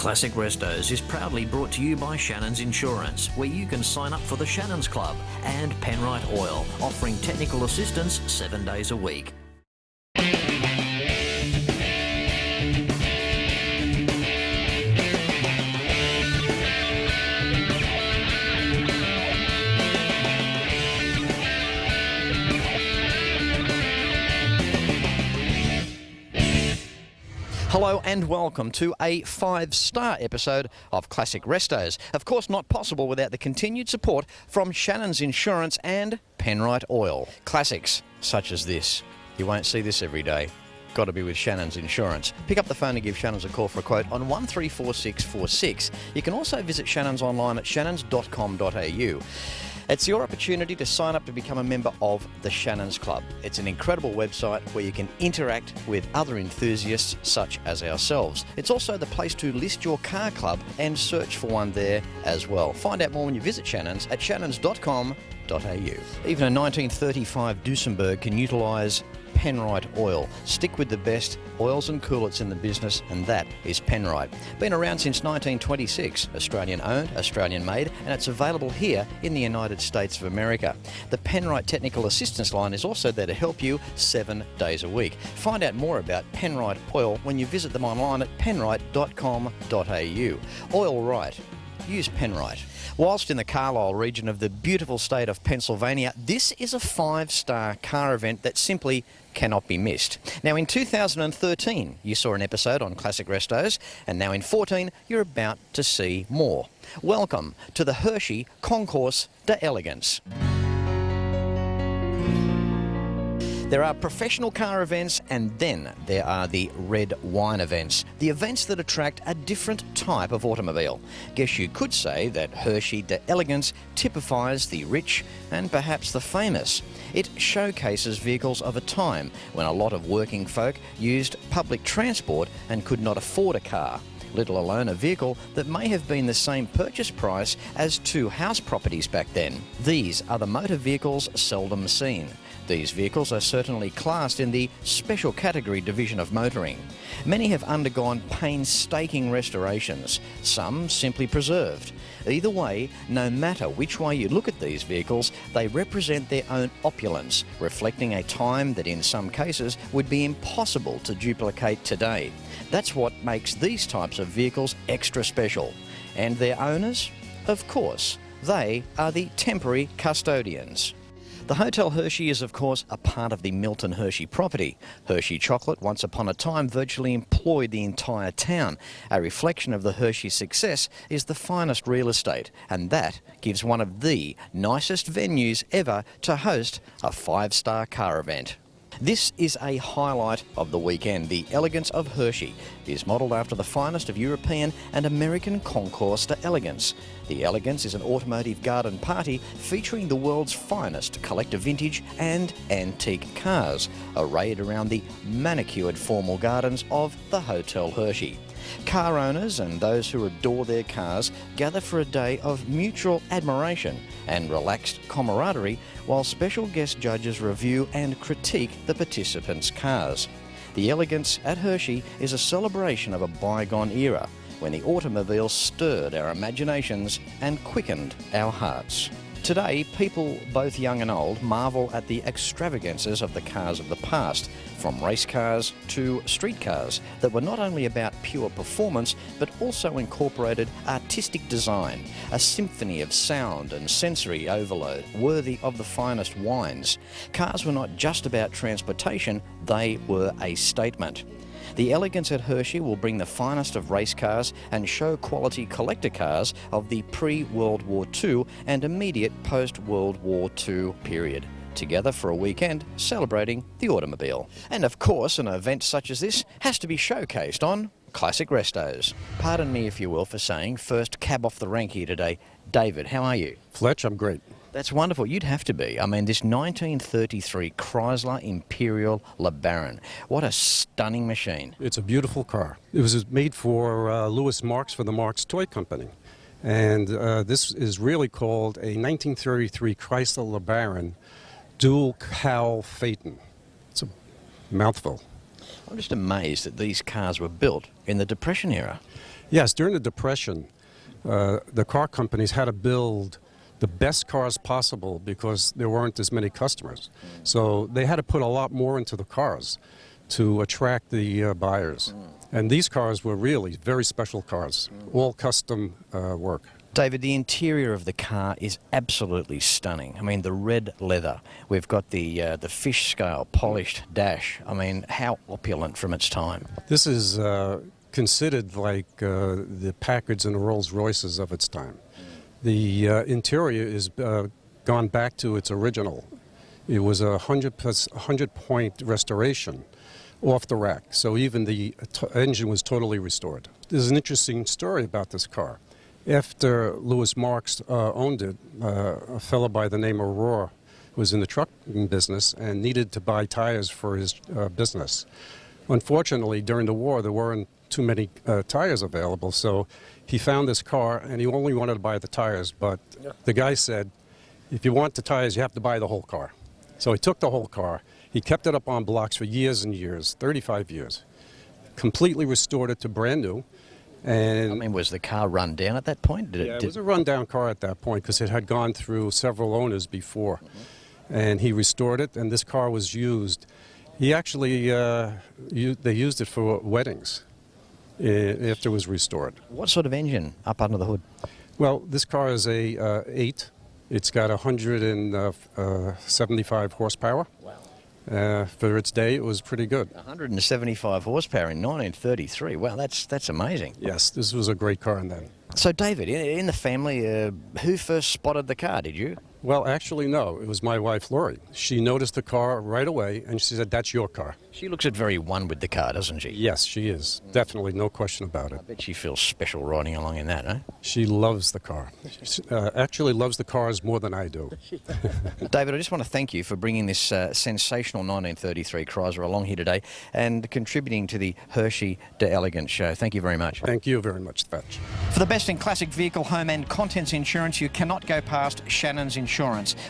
Classic Restos is proudly brought to you by Shannons Insurance, where you can sign up for the Shannons Club, and Penrite Oil, offering technical assistance 7 days a week. Hello and welcome to a 5-star episode of Classic Restos. Of course, not possible without the continued support from Shannons Insurance and Penrite Oil. Classics such as this. You won't see this every day. Got to be with Shannons Insurance. Pick up the phone and give Shannons a call for a quote on 134646. You can also visit Shannons online at shannons.com.au. It's your opportunity to sign up to become a member of the Shannons Club. It's an incredible website where you can interact with other enthusiasts such as ourselves. It's also the place to list your car club and search for one there as well. Find out more when you visit Shannons at shannons.com.au. Even a 1935 Duesenberg can utilise Penrite Oil. Stick with the best oils and coolants in the business, and that is Penrite. Been around since 1926, Australian owned, Australian made, and it's available here in the United States of America. The Penrite Technical Assistance Line is also there to help you 7 days a week. Find out more about Penrite Oil when you visit them online at penrite.com.au. Oil right. Use Penrite. Whilst in the Carlisle region of the beautiful state of Pennsylvania, this is a 5-star car event that simply cannot be missed. Now in 2013 you saw an episode on Classic Restos, and now in 2014 you're about to see more. Welcome to the Hershey Concours D'Elegance. There are professional car events, and then there are the red wine events, the events that attract a different type of automobile. Guess you could say that Hershey D'Elegance typifies the rich and perhaps the famous. It showcases vehicles of a time when a lot of working folk used public transport and could not afford a car, little alone a vehicle that may have been the same purchase price as 2 house properties back then. These are the motor vehicles seldom seen. These vehicles are certainly classed in the special category division of motoring. Many have undergone painstaking restorations, some simply preserved. Either way, no matter which way you look at these vehicles, they represent their own opulence, reflecting a time that in some cases would be impossible to duplicate today. That's what makes these types of vehicles extra special. And their owners? Of course, they are the temporary custodians. The Hotel Hershey is, of course, a part of the Milton Hershey property. Hershey chocolate, once upon a time, virtually employed the entire town. A reflection of the Hershey success is the finest real estate, and that gives one of the nicest venues ever to host a 5-star car event. This is a highlight of the weekend. The Elegance of Hershey is modelled after the finest of European and American Concours D'Elegance. The Elegance is an automotive garden party featuring the world's finest collector vintage and antique cars, arrayed around the manicured formal gardens of the Hotel Hershey. Car owners and those who adore their cars gather for a day of mutual admiration and relaxed camaraderie while special guest judges review and critique the participants' cars. The Elegance at Hershey is a celebration of a bygone era when the automobile stirred our imaginations and quickened our hearts. Today, people both young and old marvel at the extravagances of the cars of the past, from race cars to street cars that were not only about pure performance but also incorporated artistic design, a symphony of sound and sensory overload worthy of the finest wines. Cars were not just about transportation, they were a statement. The Elegance at Hershey will bring the finest of race cars and show quality collector cars of the pre-World War II and immediate post-World War II period, together for a weekend celebrating the automobile. And of course, an event such as this has to be showcased on Classic Restos. Pardon me, if you will, for saying first cab off the rank here today. David, how are you? Fletch, I'm great. That's wonderful. You'd have to be. I mean, this 1933 Chrysler Imperial LeBaron. What a stunning machine. It's a beautiful car. It was made for Louis Marks for the Marks Toy Company. And this is really called a 1933 Chrysler LeBaron dual cowl Phaeton. It's a mouthful. I'm just amazed that these cars were built in the Depression era. Yes, during the Depression, the car companies had to build the best cars possible because there weren't as many customers. So they had to put a lot more into the cars to attract the buyers. And these cars were really very special cars, all custom work. David, the interior of the car is absolutely stunning. I mean, the red leather. We've got the fish scale polished dash. I mean, how opulent from its time. This is considered like the Packards and the Rolls Royces of its time. The interior is gone back to its original. It was a 100-point restoration off the rack, so even the engine was totally restored. There's an interesting story about this car. After Louis Marks owned it, a fellow by the name of Rohr was in the trucking business and needed to buy tires for his business. Unfortunately, during the war, there weren't too many tires available, so he found this car and he only wanted to buy the tires, but the guy said, if you want the tires, you have to buy the whole car. So he took the whole car. He kept it up on blocks for years and years, 35 years. Completely restored it to brand new. And I mean, was the car run down at that point? It was a rundown car at that point because it had gone through several owners before. And he restored it, and this car was used. He actually, they used it for weddings after it was restored. What sort of engine up under the hood? Well, this car is a 8. It's got 175 horsepower. Wow. For its day, it was pretty good. 175 horsepower in 1933. Wow, that's amazing. Yes, this was a great car then. So, David, in the family, who first spotted the car? Did you? Well, actually, no. It was my wife, Lori. She noticed the car right away, and she said, "That's your car." She looks at very one with the car, doesn't she? Yes, she is. Definitely, no question about it. I bet she feels special riding along in that, eh? She loves the car. She actually loves the cars more than I do. David, I just want to thank you for bringing this sensational 1933 Chrysler along here today and contributing to the Hershey D'Elegance show. Thank you very much. Thank you very much, Thatch. For the best in classic vehicle, home and contents insurance, you cannot go past Shannons Insurance.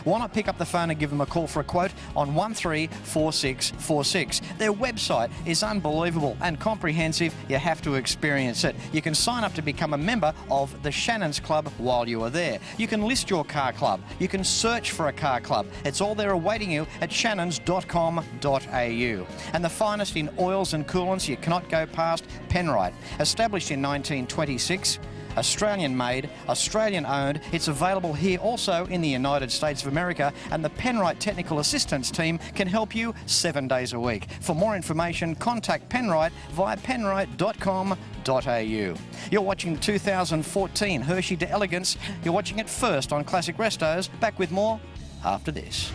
Why not pick up the phone and give them a call for a quote on 134646. Their website is unbelievable and comprehensive. You have to experience it. You can sign up to become a member of the Shannons Club while you are there. You can list your car club. You can search for a car club. It's all there awaiting you at shannons.com.au. And the finest in oils and coolants, you cannot go past Penrite. Established in 1926, Australian made, Australian owned. It's available here also in the United States of America, and the Penrite Technical Assistance Team can help you 7 days a week. For more information, contact Penrite via penrite.com.au. You're watching the 2014 Hershey D'Elegance. You're watching it first on Classic Restos. Back with more after this.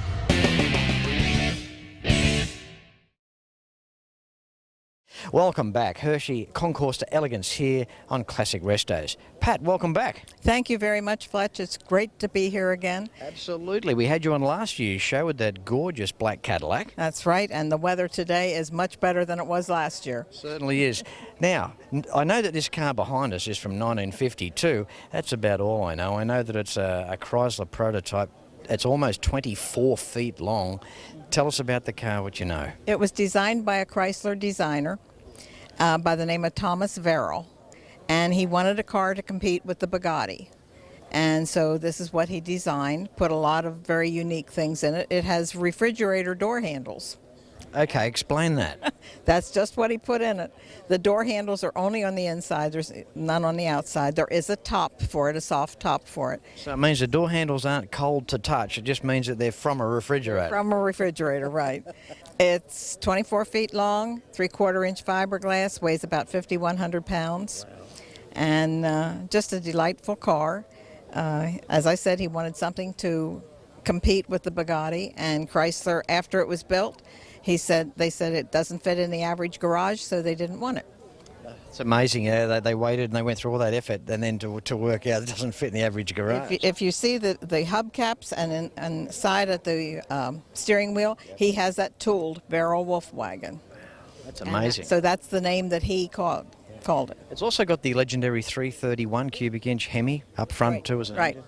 Welcome back. Hershey Concours D'Elegance here on Classic Restos. Pat, welcome back. Thank you very much, Fletch. It's great to be here again. Absolutely. We had you on last year's show with that gorgeous black Cadillac. That's right, and the weather today is much better than it was last year. Certainly is. Now, I know that this car behind us is from 1952. That's about all I know. I know that it's a Chrysler prototype. It's almost 24 feet long. Tell us about the car, what you know. It was designed by a Chrysler designer by the name of Thomas Verrill, and he wanted a car to compete with the Bugatti. And so this is what he designed, put a lot of very unique things in it. It has refrigerator door handles. Okay, explain that. That's just what he put in it. The door handles are only on the inside. There's none on the outside. There is a top for it, a soft top for it. So it means the door handles aren't cold to touch. It just means that they're from a refrigerator. From a refrigerator, right. It's 24 feet long, 3/4-inch fiberglass, weighs about 5,100 pounds. Wow. And just a delightful car. As I said, he wanted something to compete with the Bugatti, and Chrysler, after it was built, they said it doesn't fit in the average garage, so they didn't want it. It's amazing. They waited and they went through all that effort, and then to work out it doesn't fit in the average garage. If you see the hubcaps and side at the steering wheel, he has that tooled Verrill Wolfwagen. That's amazing. So that's the name that he called. called it. It's also got the legendary 331 cubic inch Hemi up front too, isn't it? Right.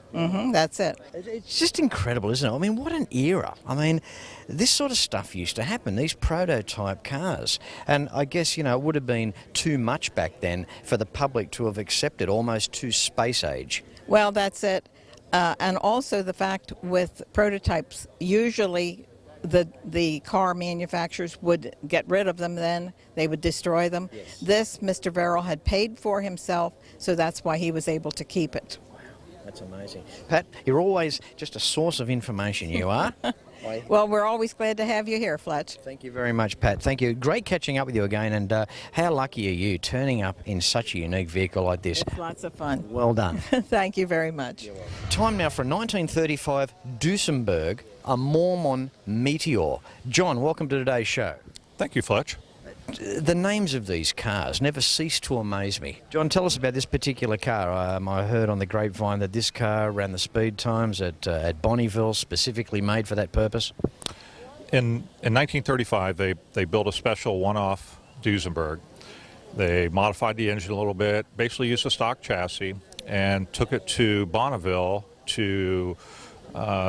That's it. It's just incredible, isn't it? I mean, what an era. I mean, this sort of stuff used to happen, these prototype cars. And I guess, you know, it would have been too much back then for the public to have accepted, almost too space age. Well, that's it. And also the fact with prototypes, usually the car manufacturers would get rid of them then. They would destroy them. Yes. This, Mr. Verrill had paid for himself, so that's why he was able to keep it. That's amazing. Pat, you're always just a source of information, you are. Well, we're always glad to have you here, Fletch. Thank you very much, Pat. Thank you. Great catching up with you again, and how lucky are you turning up in such a unique vehicle like this? It's lots of fun. Well done. Thank you very much. Time now for a 1935 Duesenberg, a Mormon Meteor. John, welcome to today's show. Thank you, Fletch. The names of these cars never cease to amaze me. John, tell us about this particular car. I heard on the grapevine that this car ran the speed times at Bonneville, specifically made for that purpose. In 1935, they built a special one-off Duesenberg. They modified the engine a little bit, basically used a stock chassis, and took it to Bonneville to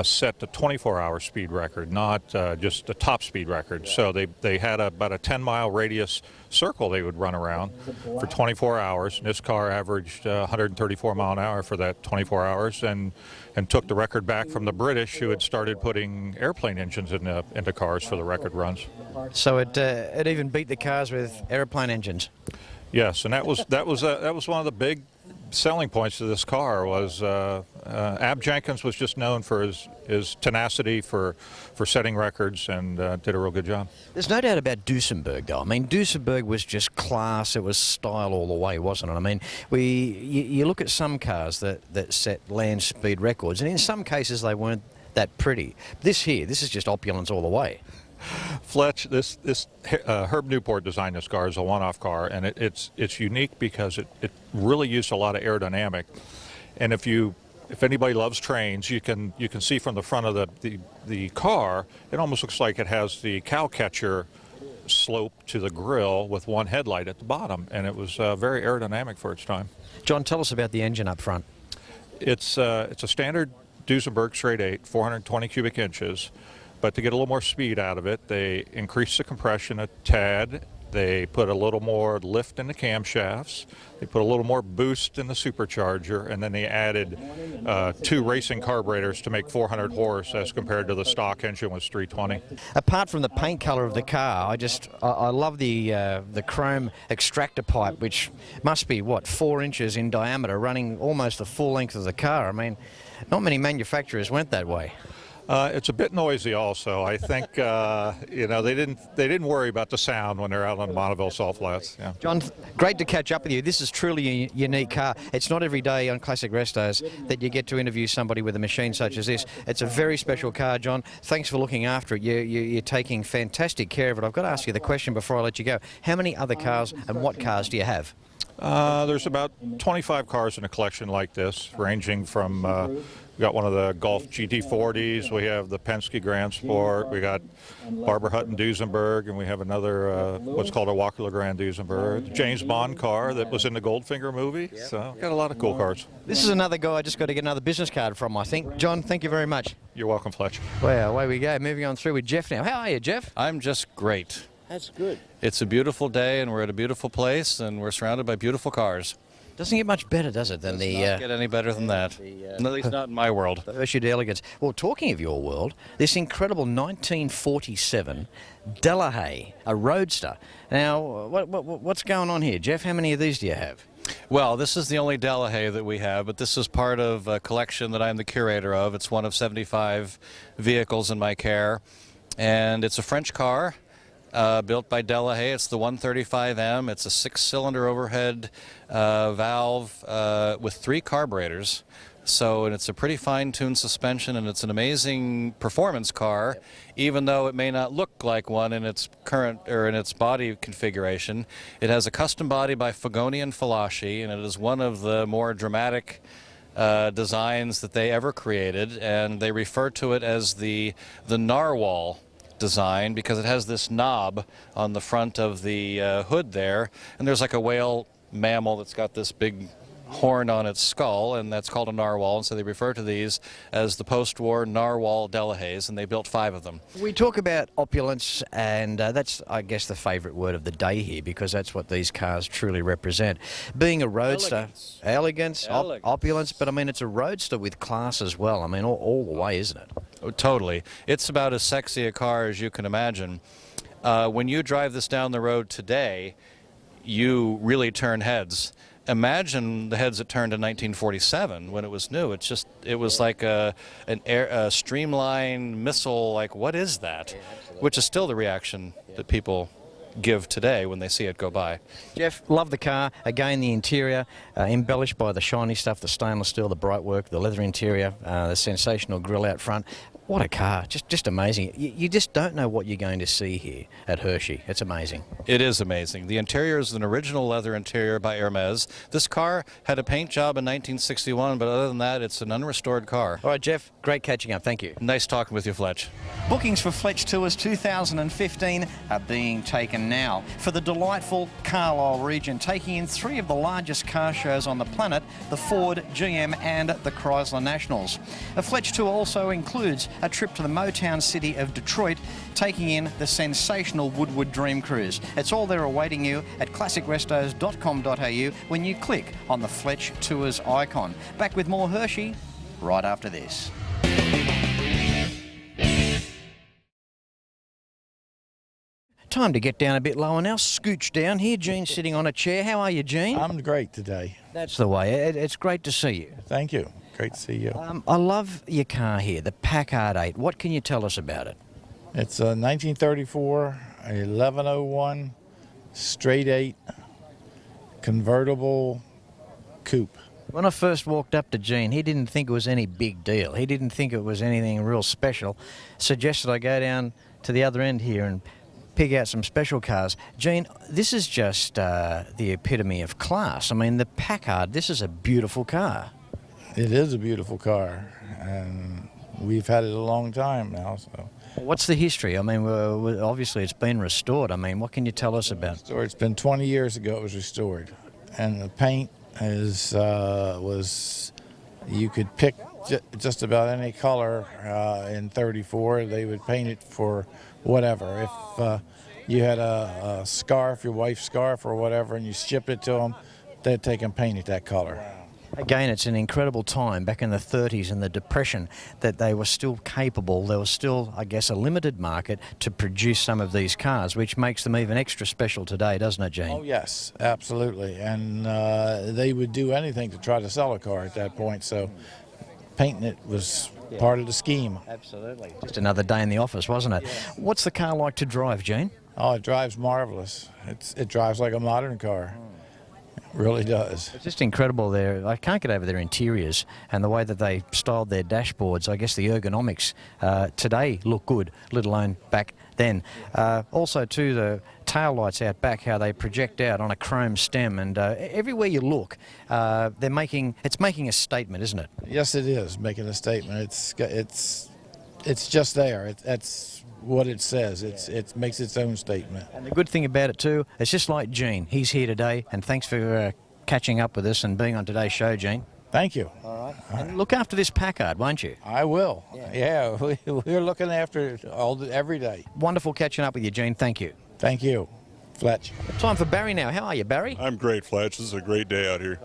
set the 24-hour speed record, not just a top speed record. So they had about a 10-mile radius circle they would run around for 24 hours. And this car averaged 134 mile an hour for that 24 hours, and took the record back from the British, who had started putting airplane engines into cars for the record runs. So it even beat the cars with airplane engines. Yes, and that was one of the big selling points of this car. Was Ab Jenkins was just known for his tenacity for setting records, and did a real good job. There's no doubt about Duesenberg, though. I mean, Duesenberg was just class. It was style all the way, wasn't it? I mean, you look at some cars that set land speed records, and in some cases they weren't that pretty. This is just opulence all the way. Fletch, this Herb Newport designed this car as a one-off car, and it's unique because it really used a lot of aerodynamic. And if anybody loves trains, you can see from the front of the car, it almost looks like it has the cow catcher slope to the grill with one headlight at the bottom, and it was very aerodynamic for its time. John, tell us about the engine up front. It's a standard Duesenberg straight 8, 420 cubic inches. But to get a little more speed out of it, they increased the compression a tad. They put a little more lift in the camshafts. They put a little more boost in the supercharger, and then they added 2 racing carburetors to make 400 horse as compared to the stock engine was 320. Apart from the paint colour of the car, I love the chrome extractor pipe, which must be, 4 inches in diameter, running almost the full length of the car. I mean, not many manufacturers went that way. It's a bit noisy also. I think, they didn't worry about the sound when they're out on the Bonneville Salt Flats. Yeah. John, great to catch up with you. This is truly a unique car. It's not every day on Classic Restos that you get to interview somebody with a machine such as this. It's a very special car, John. Thanks for looking after it. You're taking fantastic care of it. I've got to ask you the question before I let you go. How many other cars and what cars do you have? There's about 25 cars in a collection like this, ranging from, we got one of the Golf GT40s, we have the Penske Grand Sport, we got Barbara Hutton Duesenberg, and we have another, what's called a Walker LeGrand Duesenberg, the James Bond car that was in the Goldfinger movie, so got a lot of cool cars. This is another guy I just got to get another business card from, I think. John, thank you very much. You're welcome, Fletch. Well, away we go. Moving on through with Jeff now. How are you, Jeff? I'm just great. That's good. It's a beautiful day, and we're at a beautiful place, and we're surrounded by beautiful cars. Doesn't get much better, does it, than Does not get any better than that. At least not in my world. The Hershey D'Elegance. Well, talking of your world, this incredible 1947 Delahaye, a roadster. Now, what's going on here, Jeff? How many of these do you have? Well, this is the only Delahaye that we have, but this is part of a collection that I'm the curator of. It's one of 75 vehicles in my care, and it's a French car. Built by Delahaye. It's the 135M. It's a 6-cylinder overhead valve with 3 carburetors. And it's a pretty fine-tuned suspension, and it's an amazing performance car, even though it may not look like one in its current or in its body configuration. It has a custom body by Fagoni and Falaschi, and it is one of the more dramatic designs that they ever created, and they refer to it as the narwhal design because it has this knob on the front of the hood there, and there's like a whale mammal that's got this big horn on its skull, and that's called a narwhal, and so they refer to these as the post-war narwhal Delahaye's, and they built 5 of them. We talk about opulence, and that's, I guess, the favourite word of the day here, because that's what these cars truly represent. Being a roadster, elegance, opulence, but I mean, it's a roadster with class as well. I mean, all the way, isn't it? Oh, totally. It's about as sexy a car as you can imagine. When you drive this down the road today, you really turn heads. Imagine the heads it turned in 1947 when it was new. It was like a streamlined missile, like, what is that? Which is still the reaction that people give today when they see it go by. Jeff, love the car. Again, the interior embellished by the shiny stuff, the stainless steel, the bright work, the leather interior, the sensational grille out front. What a car, just amazing. You just don't know what you're going to see here at Hershey. It's amazing. It is amazing. The interior is an original leather interior by Hermes. This car had a paint job in 1961, but other than that, it's an unrestored car. All right, Jeff, great catching up. Thank you. Nice talking with you, Fletch. Bookings for Fletch Tours 2015 are being taken now. For the delightful Carlisle region, taking in 3 of the largest car shows on the planet, the Ford, GM and the Chrysler Nationals. A Fletch Tour also includes a trip to the Motown city of Detroit, taking in the sensational Woodward Dream Cruise. It's all there awaiting you at classicrestos.com.au when you click on the Fletch Tours icon. Back with more Hershey right after this. Time to get down a bit lower now. Scooch down here. Gene's sitting on a chair. How are you, Gene? I'm great today. That's the way. It's great to see you. Thank you. Great to see you. I love your car here, the Packard 8. What can you tell us about it? It's a 1934, 1101, straight 8, convertible coupe. When I first walked up to Gene, he didn't think it was any big deal. He didn't think it was anything real special. Suggested I go down to the other end here and pick out some special cars. Gene, this is just the epitome of class. I mean, the Packard, this is a beautiful car. It is a beautiful car, and we've had it a long time now. So, what's the history? I mean, obviously it's been restored. I mean, what can you tell us about it? It's been 20 years ago it was restored, and the paint was you could pick just about any color in 34. They would paint it for whatever. If you had a scarf, your wife's scarf or whatever, and you shipped it to them, they'd take and paint it that color. Again, it's an incredible time back in the 30s and the Depression that they were still capable. There was still, I guess, a limited market to produce some of these cars, which makes them even extra special today, doesn't it, Gene? Oh, yes, absolutely. And they would do anything to try to sell a car at that point, so painting it was part of the scheme. Absolutely. Just another day in the office, wasn't it? Yes. What's the car like to drive, Gene? Oh, it drives marvelous. It drives like a modern car. Really does. It's just incredible there. I can't get over their interiors and the way that they styled their dashboards. I guess the ergonomics today look good, let alone back then. Also, too, the tail lights out back, how they project out on a chrome stem, and everywhere you look, it's making a statement, isn't it? Yes, it is making a statement. It's just there. That's what it says. It makes its own statement. And the good thing about it too, it's just like Gene. He's here today, and thanks for catching up with us and being on today's show, Gene. Thank you. All right. And look after this Packard, won't you? I will. Yeah, we're looking after it every day. Wonderful catching up with you, Gene. Thank you. Thank you. Fletch. Time for Barry now. How are you, Barry? I'm great, Fletch. This is a great day out here.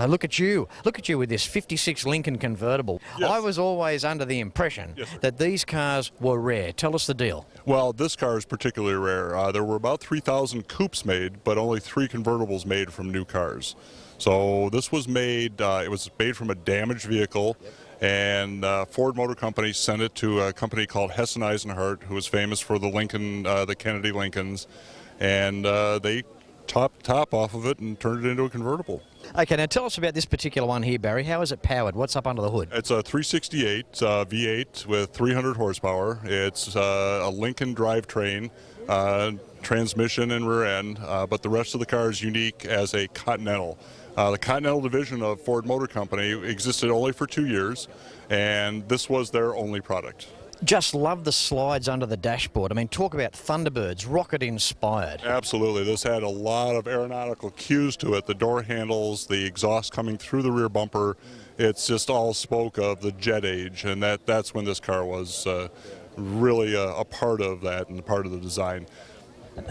Look at you. Look at you with this 56 Lincoln convertible. Yes. I was always under the impression that these cars were rare. Tell us the deal. Well, this car is particularly rare. There were about 3,000 coupes made, but only 3 convertibles made from new cars. So this was made, it was made from a damaged vehicle, and Ford Motor Company sent it to a company called Hess and Eisenhart, who was famous for the Lincoln, the Kennedy Lincolns, and they top off of it and turned it into a convertible. Okay, now tell us about this particular one here, Barry. How is it powered? What's up under the hood? It's a 368 V8 with 300 horsepower. It's a Lincoln drivetrain, transmission and rear end, but the rest of the car is unique as a Continental. The Continental division of Ford Motor Company existed only for 2 years, and this was their only product. Just love the slides under the dashboard. I mean, talk about Thunderbirds, rocket inspired. Absolutely. This had a lot of aeronautical cues to it. The door handles, the exhaust coming through the rear bumper. It's just all spoke of the jet age, and that's when this car was really a part of that and part of the design.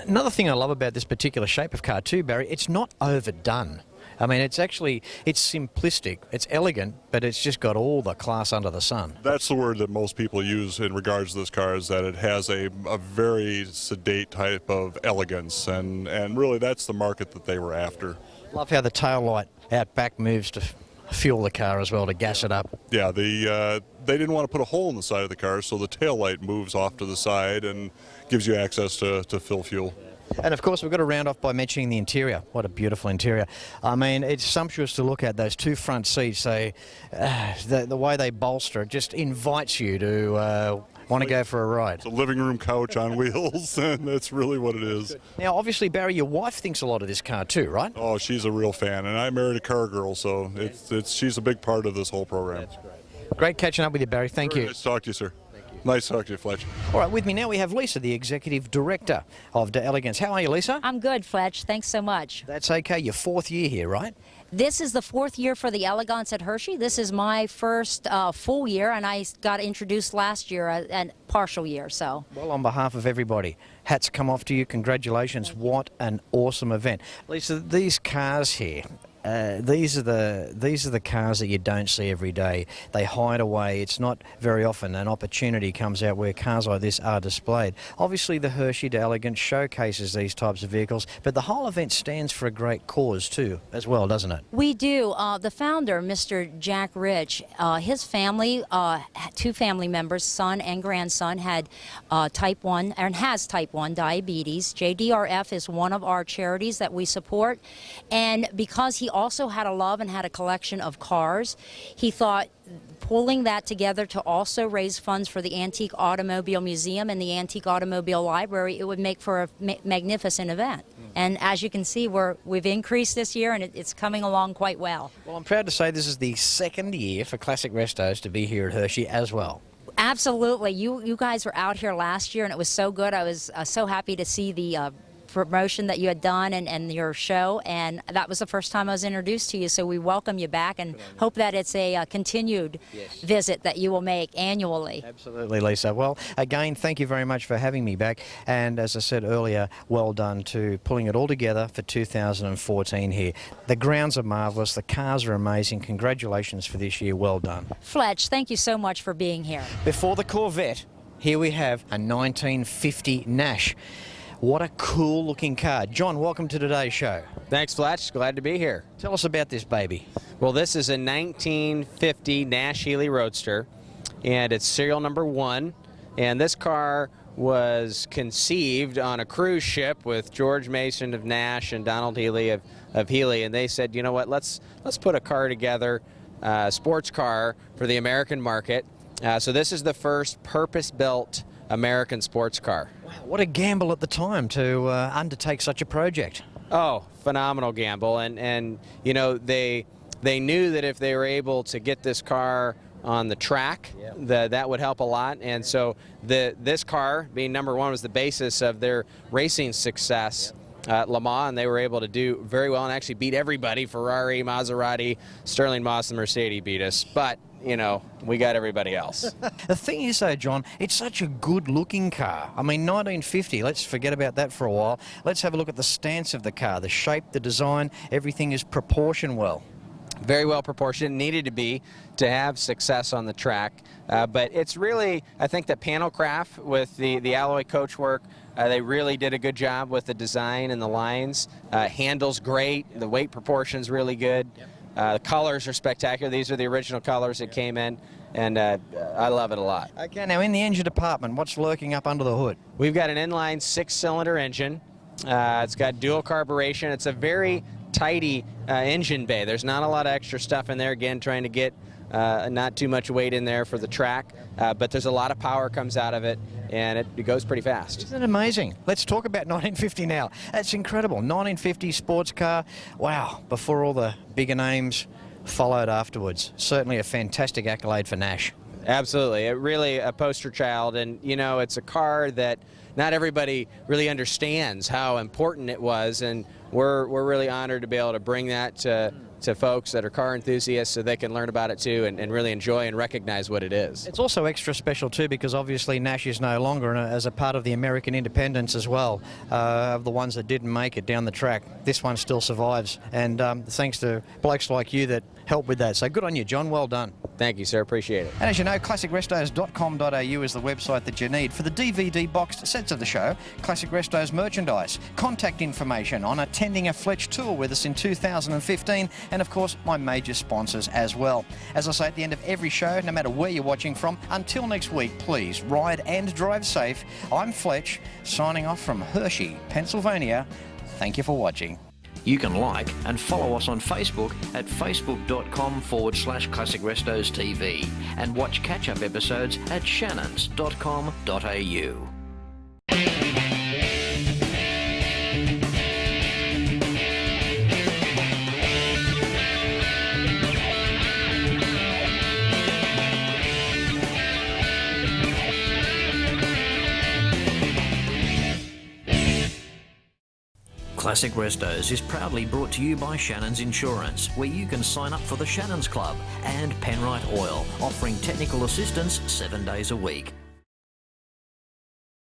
Another thing I love about this particular shape of car too, Barry, it's not overdone. I mean, it's simplistic, it's elegant, but it's just got all the class under the sun. That's the word that most people use in regards to this car, is that it has a very sedate type of elegance, and really that's the market that they were after. Love how the tail light out back moves to fuel the car as well, to gas it up. Yeah, they didn't want to put a hole in the side of the car, so the tail light moves off to the side and gives you access to fill fuel. And of course, we've got to round off by mentioning the interior. What a beautiful interior. I mean, it's sumptuous to look at. Those two front seats, the way they bolster, it just invites you to want to go for a ride. It's a living room couch on wheels, and that's really what it is. Now, obviously, Barry, your wife thinks a lot of this car too, right? Oh, she's a real fan, and I married a car girl, so she's a big part of this whole program. That's great. Great catching up with you, Barry. Thank you. Nice to talk to you, sir. Nice to talk to you, Fletch. All right, with me now we have Lisa, the Executive Director of D'Elegance. How are you, Lisa? I'm good, Fletch. Thanks so much. That's okay. Your 4th year here, right? This is the 4th year for the Elegance at Hershey. This is my first full year, and I got introduced last year, a partial year. So, well, on behalf of everybody, hats come off to you. Congratulations. What an awesome event. Lisa, these cars here, these are the cars that you don't see every day. They hide away. It's not very often an opportunity comes out where cars like this are displayed. Obviously, the Hershey D'Elegance showcases these types of vehicles, but the whole event stands for a great cause too, as well, doesn't it? we do. The founder, Mr. Jack Rich, his family, 2 family members, son and grandson, had type 1 and has type 1 diabetes. JDRF is one of our charities that we support, and because he also had a love and had a collection of cars, he thought pulling that together to also raise funds for the Antique Automobile Museum and the Antique Automobile Library, it would make for a magnificent event. And as you can see, we've increased this year, and it's coming along quite well. Well, I'm proud to say this is the 2nd year for Classic Restos to be here at Hershey as well. Absolutely. You guys were out here last year, and it was so good. I was so happy to see the promotion that you had done and your show, and that was the first time I was introduced to you, so we welcome you back and hope that it's a continued visit that you will make annually. Absolutely, Lisa. Well, again, thank you very much for having me back, and as I said earlier, well done to pulling it all together for 2014 here. The grounds are marvellous, the cars are amazing. Congratulations for this year, well done. Fletch, thank you so much for being here. Before the Corvette, here we have a 1950 Nash. What a cool looking car. John, welcome to today's show. Thanks, Fletch. Glad to be here. Tell us about this baby. Well, this is a 1950 Nash Healey Roadster, and it's serial number 1. And this car was conceived on a cruise ship with George Mason of Nash and Donald Healey of Healey, and they said, you know what, let's put a car together, a sports car for the American market. So this is the first purpose-built American sports car. Wow, what a gamble at the time to undertake such a project. Oh, phenomenal gamble. And you know, they knew that if they were able to get this car on the track, that would help a lot. And so this car, being number 1, was the basis of their racing success at Le Mans, and they were able to do very well and actually beat everybody. Ferrari, Maserati, Sterling Moss, and Mercedes beat us. But you know, we got everybody else. The thing is, though, John, it's such a good-looking car. I mean, 1950, let's forget about that for a while. Let's have a look at the stance of the car, the shape, the design, everything is proportioned well. Very well proportioned, needed to be to have success on the track. But it's really, I think, the panel craft with the alloy coachwork, they really did a good job with the design and the lines. Handles great, the weight proportion's really good. The colors are spectacular. These are the original colors that came in, and I love it a lot. Okay, now in the engine department, what's lurking up under the hood? We've got an inline 6-cylinder engine. It's got dual carburation. It's a very tidy engine bay. There's not a lot of extra stuff in there, again, trying to get not too much weight in there for the track, but there's a lot of power comes out of it, and it goes pretty fast. Isn't it amazing? Let's talk about 1950 now. That's incredible. 1950 sports car. Wow, before all the bigger names followed afterwards. Certainly a fantastic accolade for Nash. Absolutely. It really a poster child, and you know, it's a car that not everybody really understands how important it was, and we're really honored to be able to bring that to folks that are car enthusiasts so they can learn about it too and really enjoy and recognize what it is. It's also extra special too because obviously Nash is no longer as a part of the American independence as well, of the ones that didn't make it down the track. This one still survives, and thanks to blokes like you that help with that. So good on you, John. Well done. Thank you, sir. Appreciate it. And as you know, classicrestos.com.au is the website that you need for the DVD boxed sets of the show, Classic Restos merchandise, contact information on attending a Fletch tour with us in 2015, and of course my major sponsors as well. As I say at the end of every show, no matter where you're watching from, until next week, please ride and drive safe. I'm Fletch, signing off from Hershey, Pennsylvania. Thank you for watching. You can like and follow us on Facebook at facebook.com/Classic Restos TV and watch catch-up episodes at shannons.com.au. Classic Restos is proudly brought to you by Shannons Insurance, where you can sign up for the Shannons Club, and Penrite Oil, offering technical assistance 7 days a week.